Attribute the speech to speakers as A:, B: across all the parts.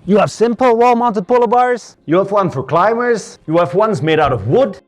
A: You have simple wall-mounted pull-up bars. You have one for climbers. You have ones made out of wood.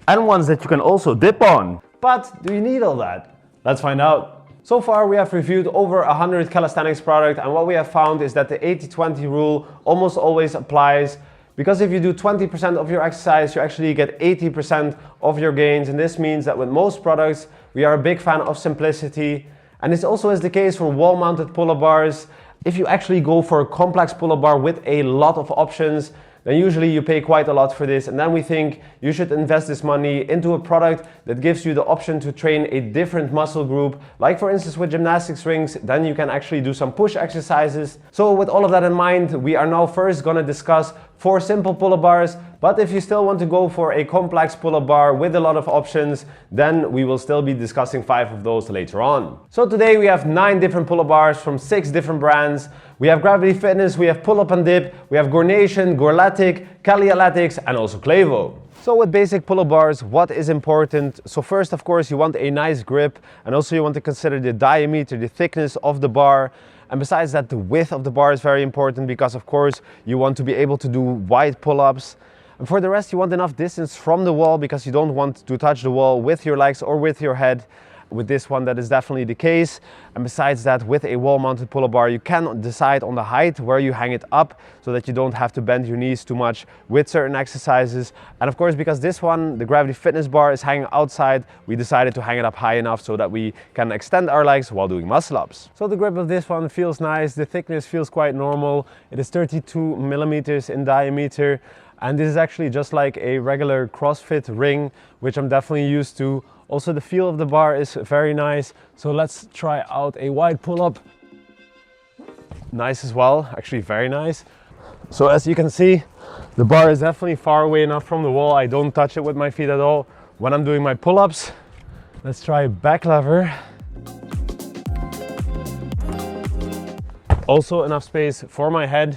A: And ones that you can also dip on. But do you need all that? Let's find out. So far we have reviewed over 100 calisthenics products, and what we have found is that the 80-20 rule almost always applies. Because if you do 20% of your exercise, you actually get 80% of your gains. And this means that with most products, we are a big fan of simplicity. And this also is the case for wall-mounted pull-up bars. If you actually go for a complex pull-up bar with a lot of options, then usually you pay quite a lot for this, and then we think you should invest this money into a product that gives you the option to train a different muscle group. Like for instance with gymnastics rings, then you can actually do some push exercises. So with all of that in mind, we are now first gonna discuss 4 simple pull-up bars, but if you still want to go for a complex pull-up bar with a lot of options, then we will still be discussing 5 of those later on. So today we have 9 different pull-up bars from 6 different brands. We have Gravity Fitness, we have PullUp and Dip, we have Gornation, Gorletic, Caliathletics, and also CLEVO. So with basic pull-up bars, what is important? So first, of course, you want a nice grip, and also you want to consider the diameter, the thickness of the bar. And besides that, the width of the bar is very important because, of course, you want to be able to do wide pull-ups. And for the rest, you want enough distance from the wall because you don't want to touch the wall with your legs or with your head. With this one, that is definitely the case. And besides that, with a wall-mounted pull-up bar, you can decide on the height where you hang it up so that you don't have to bend your knees too much with certain exercises. And of course, because this one, the Gravity Fitness bar, is hanging outside, we decided to hang it up high enough so that we can extend our legs while doing muscle-ups. So the grip of this one feels nice. The thickness feels quite normal. It is 32 millimeters in diameter. And this is actually just like a regular CrossFit ring, which I'm definitely used to. Also, the feel of the bar is very nice. So let's try out a wide pull-up. Nice as well, actually very nice. So as you can see, the bar is definitely far away enough from the wall. I don't touch it with my feet at all when I'm doing my pull-ups. Let's try back lever. Also enough space for my head.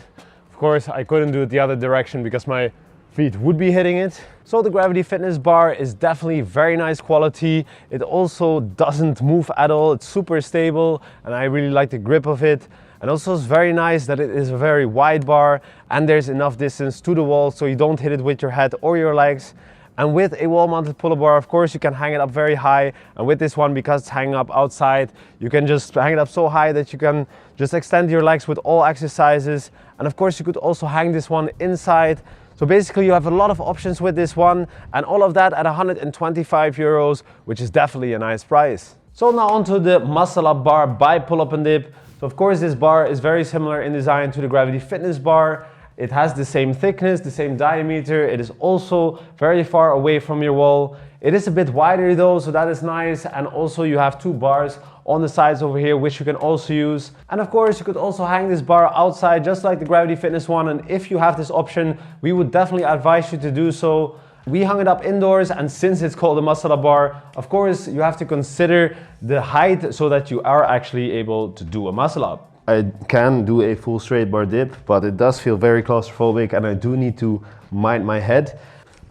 A: Of course, I couldn't do it the other direction because my feet would be hitting it. So the Gravity Fitness bar is definitely very nice quality. It also doesn't move at all. It's super stable and I really like the grip of it. And also it's very nice that it is a very wide bar and there's enough distance to the wall so you don't hit it with your head or your legs. And with a wall-mounted pull-up bar, of course, you can hang it up very high. And with this one, because it's hanging up outside, you can just hang it up so high that you can just extend your legs with all exercises. And of course, you could also hang this one inside. So basically, you have a lot of options with this one, and all of that at 125 euros, which is definitely a nice price. So now onto the muscle-up bar by PullUp and Dip. So of course, this bar is very similar in design to the Gravity Fitness bar. It has the same thickness, the same diameter. It is also very far away from your wall. It is a bit wider though, so that is nice. And also you have 2 bars on the sides over here, which you can also use. And of course, you could also hang this bar outside, just like the Gravity Fitness one. And if you have this option, we would definitely advise you to do so. We hung it up indoors, and since it's called a muscle-up bar, of course, you have to consider the height so that you are actually able to do a muscle-up. I can do a full straight bar dip, but it does feel very claustrophobic and I do need to mind my head.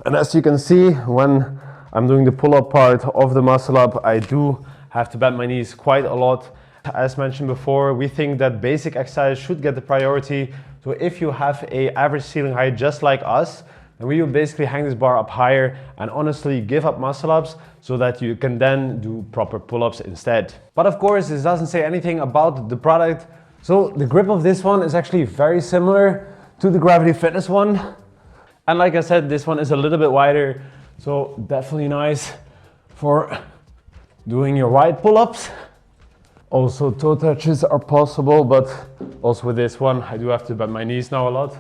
A: And as you can see, when I'm doing the pull-up part of the muscle-up, I do have to bend my knees quite a lot. As mentioned before, we think that basic exercise should get the priority. So if you have an average ceiling height just like us, then we will basically hang this bar up higher and honestly give up muscle-ups so that you can then do proper pull-ups instead. But of course, this doesn't say anything about the product. So the grip of this one is actually very similar to the Gravity Fitness one. And like I said, this one is a little bit wider. So definitely nice for doing your wide pull-ups. Also toe touches are possible, but also with this one, I do have to bend my knees now a lot.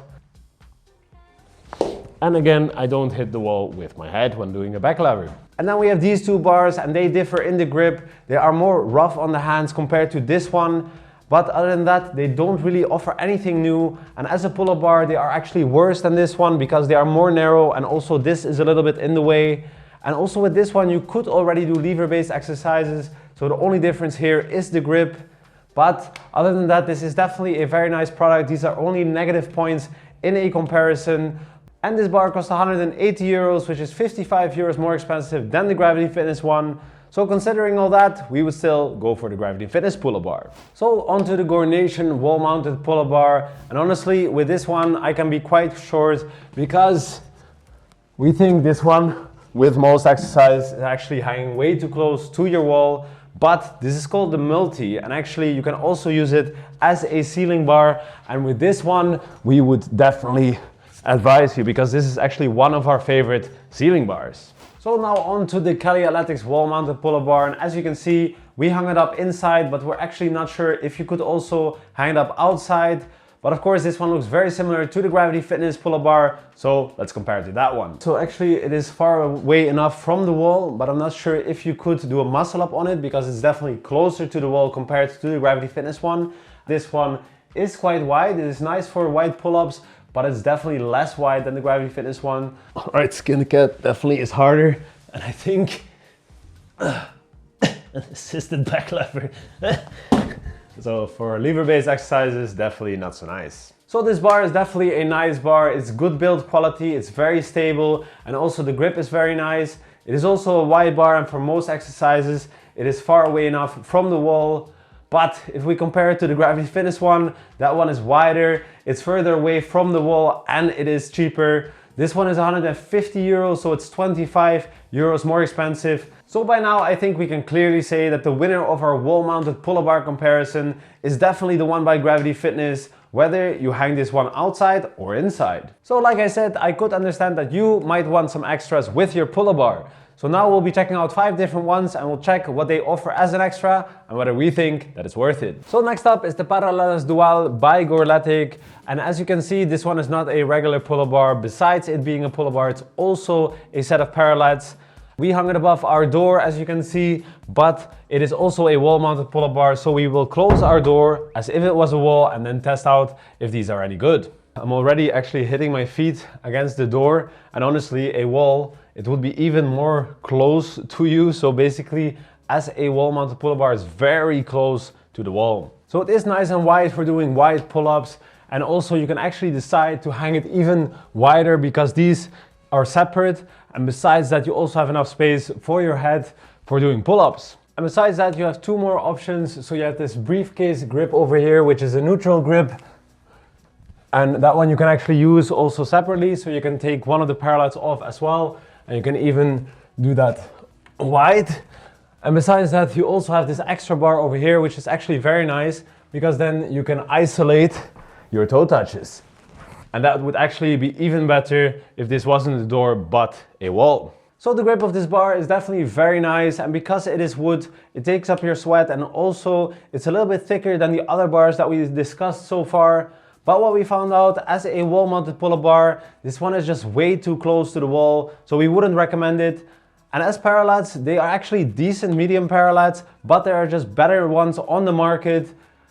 A: And again, I don't hit the wall with my head when doing a back lever. And then we have these 2 bars and they differ in the grip. They are more rough on the hands compared to this one. But other than that, they don't really offer anything new. And as a pull-up bar, they are actually worse than this one because they are more narrow and also this is a little bit in the way. And also with this one, you could already do lever-based exercises. So the only difference here is the grip. But other than that, this is definitely a very nice product. These are only negative points in a comparison. And this bar costs 180 euros, which is 55 euros more expensive than the Gravity Fitness one. So considering all that, we would still go for the Gravity Fitness pull-up bar. So onto the Gornation wall-mounted pull-up bar. And honestly, with this one, I can be quite short because we think this one with most exercise is actually hanging way too close to your wall. But this is called the multi, and actually you can also use it as a ceiling bar. And with this one, we would definitely advise you because this is actually one of our favorite ceiling bars. So now on to the Caliathletics wall-mounted pull-up bar, and as you can see, we hung it up inside, but we're actually not sure if you could also hang it up outside. But of course, this one looks very similar to the Gravity Fitness pull-up bar, so let's compare it to that one. So actually, it is far away enough from the wall, but I'm not sure if you could do a muscle up on it because it's definitely closer to the wall compared to the Gravity Fitness one. This one is quite wide. It is nice for wide pull-ups, but it's definitely less wide than the Gravity Fitness one. All right, skin cat definitely is harder, and I think an assisted back lever. So for lever-based exercises, definitely not so nice. So this bar is definitely a nice bar. It's good build quality, it's very stable, and also the grip is very nice. It is also a wide bar, and for most exercises, it is far away enough from the wall. But if we compare it to the Gravity Fitness one, that one is wider, it's further away from the wall, and it is cheaper. This one is 150 euros, so it's 25 euros more expensive. So by now, I think we can clearly say that the winner of our wall-mounted pull-up bar comparison is definitely the one by Gravity Fitness, whether you hang this one outside or inside. So like I said, I could understand that you might want some extras with your pull-up bar. So now we'll be checking out 5 different ones and we'll check what they offer as an extra and whether we think that it's worth it. So next up is the Paralelas Dual by Gorletic. And as you can see, this one is not a regular pull-up bar. Besides it being a pull-up bar, it's also a set of parallettes. We hung it above our door, as you can see, but it is also a wall-mounted pull-up bar, so we will close our door as if it was a wall and then test out if these are any good. I'm already actually hitting my feet against the door, and honestly, a wall, it would be even more close to you. So basically, as a wall-mounted pull-up bar is very close to the wall. So it is nice and wide for doing wide pull-ups, and also you can actually decide to hang it even wider because these are separate, and besides that you also have enough space for your head for doing pull-ups. And besides that you have 2 more options. So you have this briefcase grip over here, which is a neutral grip, and that one you can actually use also separately, so you can take one of the parallettes off as well, and you can even do that wide. And besides that you also have this extra bar over here, which is actually very nice because then you can isolate your toe touches. And that would actually be even better if this wasn't a door but a wall. So the grip of this bar is definitely very nice, and because it is wood, it takes up your sweat, and also it's a little bit thicker than the other bars that we discussed so far. But what we found out, as a wall-mounted pull-up bar, this one is just way too close to the wall, so we wouldn't recommend it. And as parallettes, they are actually decent medium parallettes, but there are just better ones on the market.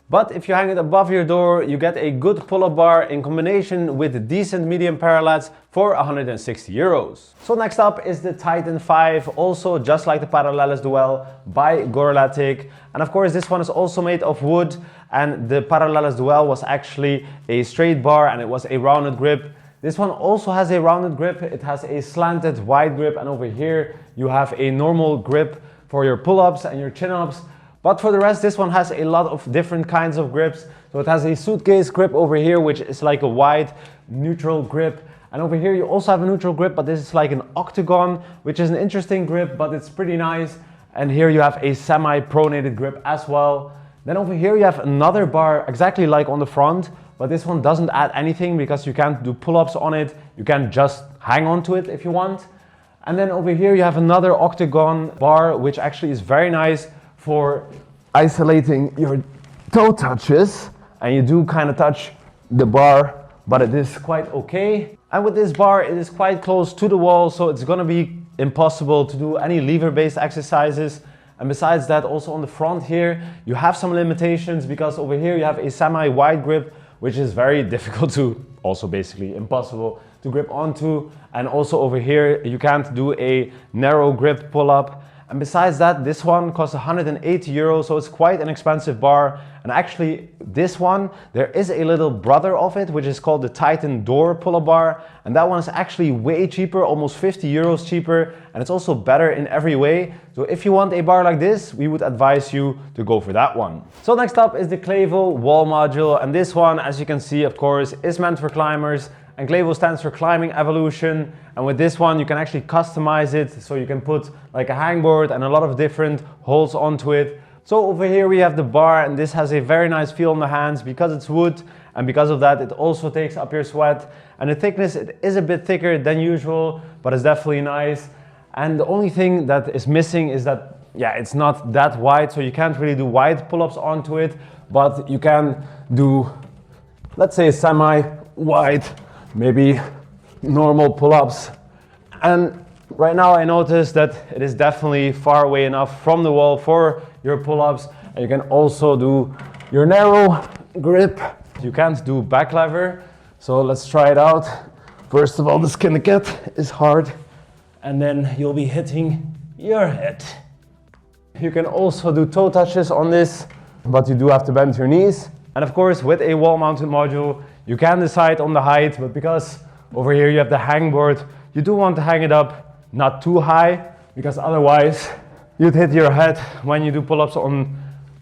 A: But if you hang it above your door, you get a good pull-up bar in combination with decent medium parallettes for 160 euros. So next up is the Titan V, also just like the Paralelas Dual by Gorletic. And of course this one is also made of wood, and the Paralelas Dual was actually a straight bar and it was a rounded grip. This one also has a rounded grip, it has a slanted wide grip, and over here you have a normal grip for your pull-ups and your chin-ups. But for the rest, this one has a lot of different kinds of grips. So it has a suitcase grip over here, which is like a wide neutral grip. And over here you also have a neutral grip, but this is like an octagon, which is an interesting grip, but it's pretty nice. And here you have a semi-pronated grip as well. Then over here you have another bar exactly like on the front, but this one doesn't add anything because you can't do pull-ups on it. You can just hang on to it if you want. And then over here you have another octagon bar, which actually is very nice for isolating your toe touches, and you do kind of touch the bar, but it is quite okay. And with this bar, it is quite close to the wall, so it's gonna be impossible to do any lever-based exercises. And besides that, also on the front here, you have some limitations because over here you have a semi-wide grip, which is very difficult to, also basically impossible to grip onto. And also over here, you can't do a narrow grip pull-up. And besides that, this one costs 180 euros, so it's quite an expensive bar. And actually, this one, there is a little brother of it, which is called the Titan Door pull-up bar. And that one is actually way cheaper, almost 50 euros cheaper. And it's also better in every way. So if you want a bar like this, we would advise you to go for that one. So next up is the CLEVO Wall module. And this one, as you can see, of course, is meant for climbers. And CLEVO stands for Climbing Evolution. And with this one, you can actually customize it. So you can put like a hangboard and a lot of different holds onto it. So over here we have the bar, and this has a very nice feel on the hands because it's wood. And because of that, it also takes up your sweat. And the thickness, it is a bit thicker than usual, but it's definitely nice. And the only thing that is missing is that, yeah, it's not that wide. So you can't really do wide pull-ups onto it, but you can do, let's say, semi-wide, maybe normal pull-ups. And right now I notice that it is definitely far away enough from the wall for your pull-ups. And you can also do your narrow grip. You can't do back lever, so let's try it out. First of all, the skin cat is hard, and then you'll be hitting your head. You can also do toe touches on this, but you do have to bend your knees. And of course, with a wall-mounted module, you can decide on the height, but because over here you have the hangboard, you do want to hang it up not too high, because otherwise you'd hit your head when you do pull-ups on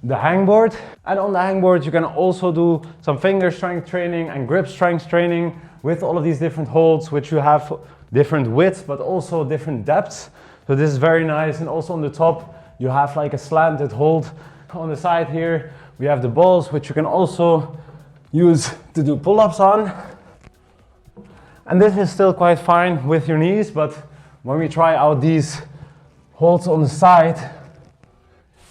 A: the hangboard. And on the hangboard you can also do some finger strength training and grip strength training with all of these different holds, which you have different widths but also different depths. So this is very nice. And also on the top you have like a slanted hold. On the side here we have the balls, which you can also use to do pull-ups on. And this is still quite fine with your knees, but when we try out these holds on the side,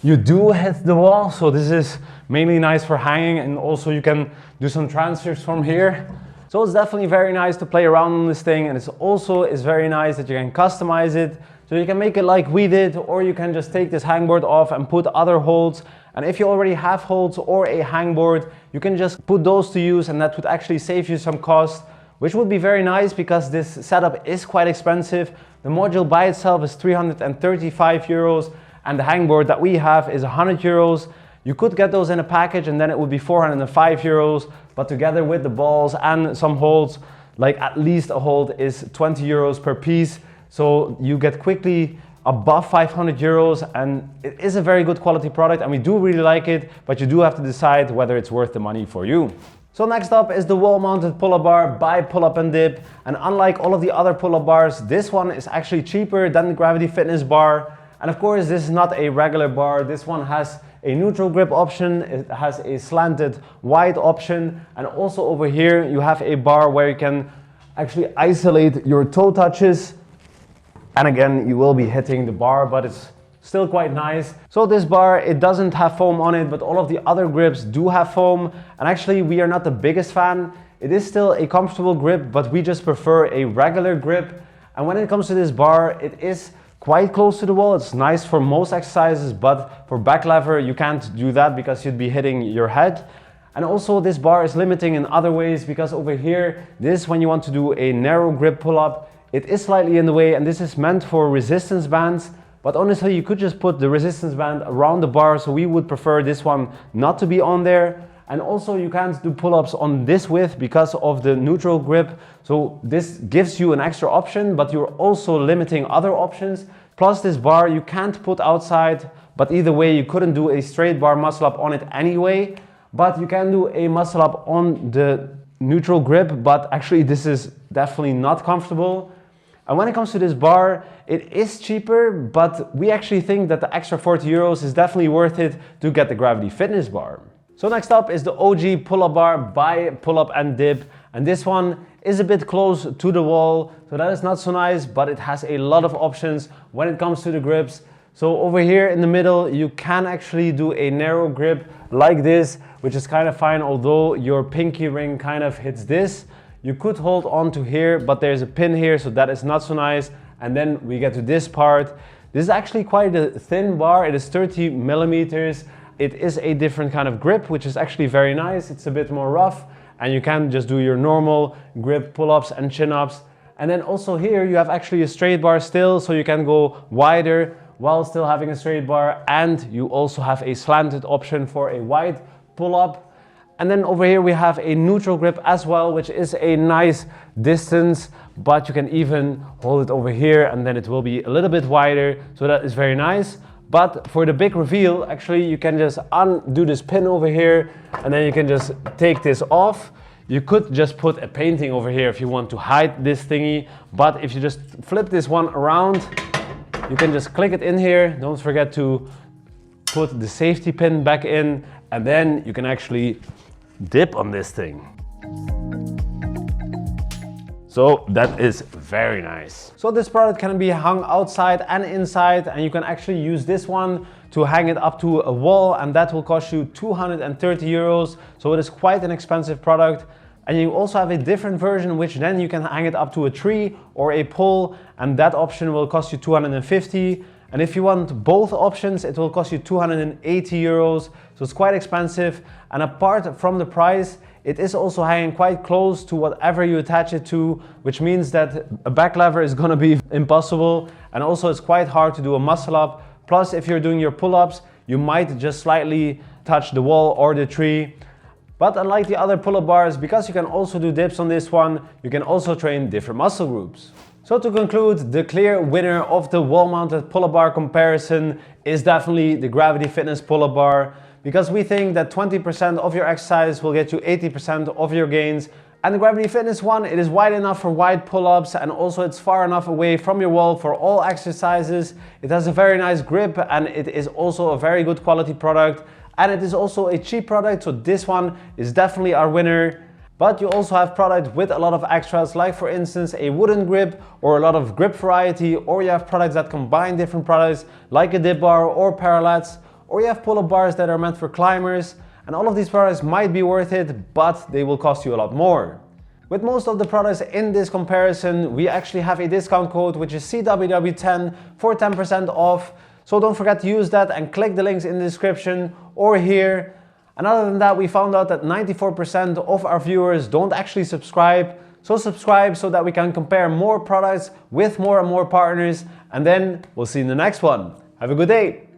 A: you do hit the wall. So this is mainly nice for hanging, and also you can do some transfers from here. So it's definitely very nice to play around on this thing, and it's also very nice that you can customize it. So you can make it like we did, or you can just take this hangboard off and put other holds. And if you already have holds or a hangboard, you can just put those to use, and that would actually save you some cost, which would be very nice because this setup is quite expensive. The module by itself is 335 euros, and the hangboard that we have is 100 euros. You could get those in a package and then it would be 405 euros, but together with the balls and some holds, like at least a hold is 20 euros per piece. So you get quickly above 500 euros, and it is a very good quality product, and we do really like it, but you do have to decide whether it's worth the money for you. So next up is the wall-mounted pull-up bar by PullUp Dip, and unlike all of the other pull-up bars, this one is actually cheaper than the Gravity Fitness bar. And of course, this is not a regular bar. This one has a neutral grip option, it has a slanted wide option, and also over here you have a bar where you can actually isolate your toe touches. And again, you will be hitting the bar, but it's still quite nice. So this bar, it doesn't have foam on it, but all of the other grips do have foam. And actually, we are not the biggest fan. It is still a comfortable grip, but we just prefer a regular grip. And when it comes to this bar, it is quite close to the wall. It's nice for most exercises, but for back lever, you can't do that because you'd be hitting your head. And also this bar is limiting in other ways, because over here, this, when you want to do a narrow grip pull-up, it is slightly in the way, and this is meant for resistance bands. But honestly, you could just put the resistance band around the bar, so we would prefer this one not to be on there. And also you can't do pull-ups on this width because of the neutral grip. So this gives you an extra option, but you're also limiting other options. Plus this bar you can't put outside, but either way you couldn't do a straight bar muscle up on it anyway. But you can do a muscle up on the neutral grip, but actually this is definitely not comfortable. And when it comes to this bar, it is cheaper, but we actually think that the extra 40 euros is definitely worth it to get the Gravity Fitness bar. So next up is the OG pull-up bar by PullUp Dip, and this one is a bit close to the wall, so that is not so nice, but it has a lot of options when it comes to the grips. So over here in the middle, you can actually do a narrow grip like this, which is kind of fine, although your pinky ring kind of hits this. You could hold on to here, but there's a pin here, so that is not so nice. And then we get to this part. This is actually quite a thin bar. It is 30 millimeters. It is a different kind of grip, which is actually very nice. It's a bit more rough, and you can just do your normal grip pull-ups and chin-ups. And then also here you have actually a straight bar still, so you can go wider while still having a straight bar, and you also have a slanted option for a wide pull-up. And then over here we have a neutral grip as well, which is a nice distance, but you can even hold it over here and then it will be a little bit wider, so that is very nice. But for the big reveal, actually you can just undo this pin over here and then you can just take this off. You could just put a painting over here if you want to hide this thingy, but if you just flip this one around, you can just click it in here. Don't forget to put the safety pin back in, and then you can actually dip on this thing. So that is very nice. So this product can be hung outside and inside, and you can actually use this one to hang it up to a wall, and that will cost you 230 euros. So it is quite an expensive product. And you also have a different version, which then you can hang it up to a tree or a pole, and that option will cost you 250. And if you want both options, it will cost you 280 euros. So it's quite expensive. And apart from the price, it is also hanging quite close to whatever you attach it to, which means that a back lever is gonna be impossible. And also it's quite hard to do a muscle up. Plus, if you're doing your pull-ups, you might just slightly touch the wall or the tree. But unlike the other pull-up bars, because you can also do dips on this one, you can also train different muscle groups. So to conclude, the clear winner of the wall-mounted pull-up bar comparison is definitely the Gravity Fitness pull-up bar, because we think that 20% of your exercise will get you 80% of your gains. And the Gravity Fitness one, it is wide enough for wide pull-ups, and also it's far enough away from your wall for all exercises. It has a very nice grip, and it is also a very good quality product. And it is also a cheap product, so this one is definitely our winner. But you also have products with a lot of extras, like for instance a wooden grip or a lot of grip variety, or you have products that combine different products like a dip bar or Paralelas, or you have pull-up bars that are meant for climbers. And all of these products might be worth it, but they will cost you a lot more. With most of the products in this comparison, we actually have a discount code, which is CWW10 for 10% off. So don't forget to use that and click the links in the description or here. And other than that, we found out that 94% of our viewers don't actually subscribe. So subscribe so that we can compare more products with more and more partners. And then we'll see you in the next one. Have a good day.